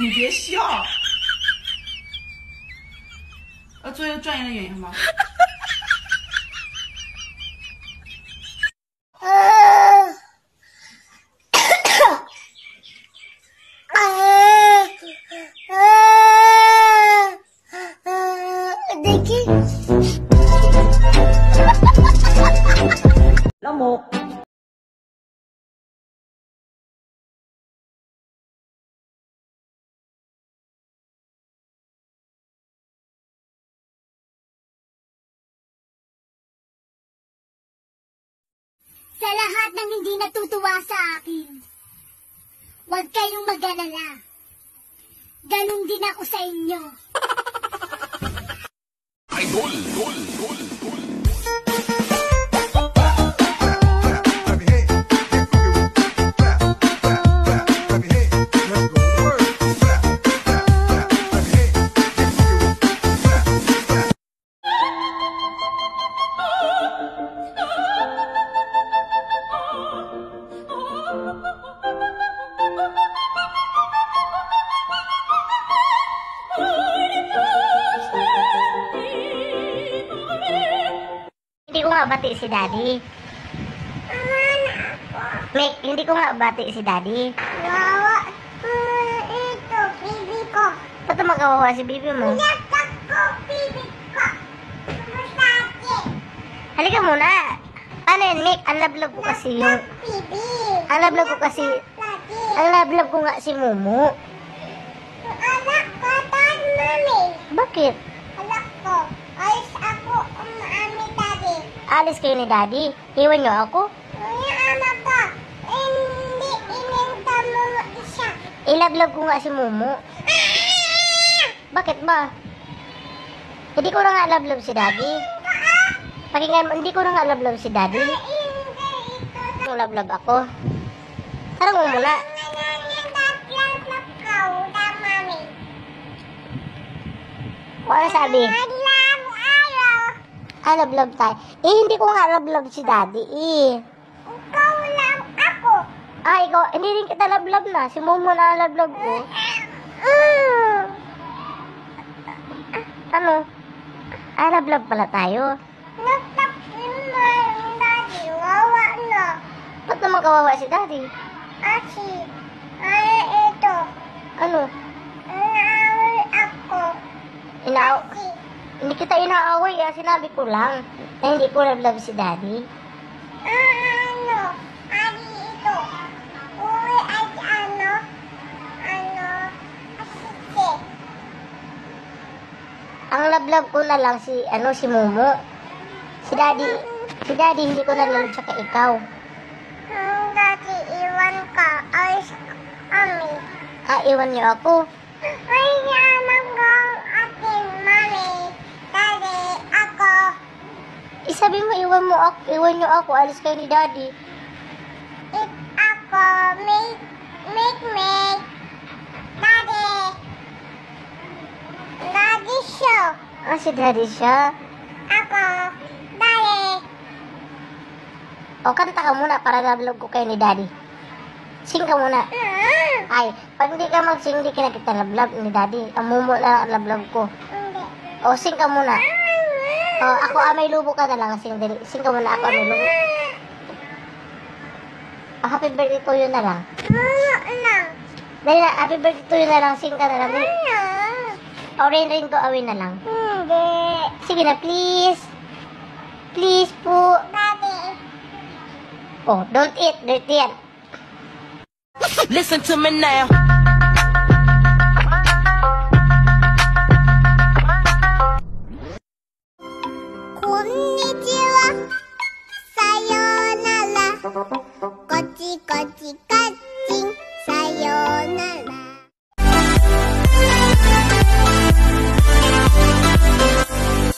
你别笑，要做一个专业的演员吗？Lamok. Sa lahat ng hindi natutuwa sa akin, huwag kayong mag-alala. Ganun din ako sa inyo. Idol. Hindi ko nga bati si Daddy. Mek, hindi ko nga bati si Daddy. Wawa. Ito, bibi ko. Ba't magawawa si bibi mo? Yatak ko, bibi ko. Masakit. Halika muna. Ano yan, Mek? Ang lablab ko kasi yung... Ang lablab ko kasi... Ang lablab ko nga si Mumu. Anak ko, tan, mami. Bakit? Anak ko. Ayos ako, Daddy. Alis kayo ni Daddy? Iwan niyo ako? Anak ko. Hindi, ininta mo isa. Ilablab ko nga si Mumu. Bakit ba? Hindi ko na nga lablab si Daddy. Pakinggan mo, hindi ko na nga lablab si Daddy. Kung lablab ako. Sarang mo muna. Ano sabi? Lablab tayo. Hindi ko nga lablab si Daddy Ikaw lang ako. Ikaw. Hindi rin kita lablab na. Si Momo na lablab ko. Ano? Lablab pala tayo. Lablab si Daddy. Wawa na. Ba't naman kawawa si Daddy? Ito. Ano? Inaaway ako. Hindi kita inaaway, sinabi ko lang na hindi ko love si Daddy. Daddy, ito. Uwi ay asiste. Ang love ko na lang si Momo. Si Daddy hindi ko na love tsaka ikaw. Daddy, iwan ka. Ayos kami. Iwan niyo ako? Ay, naman kong ating mami. Daddy, ako. Sabi mo, iwan niyo ako, alis kayo ni Daddy. Ako, make. Daddy. Daddy siya. Si Daddy siya? Ako, Daddy. Kanta ka muna para lablog ko kayo ni Daddy. Sing ka muna. Ay, pag hindi ka mag-sing, hindi ka na kita lablab ni Daddy. Ang Mumu na lablab ko. Sing ka muna. Ako may lubo ka na lang. Sing ka muna, ako may lubo. Happy birthday to you na lang. Dahil na, happy birthday to you na lang. Sing ka na lang. Rain to away na lang. Hindi. Sige na, please. Please po. Daddy. Don't eat. Dirty yan. Listen to me now.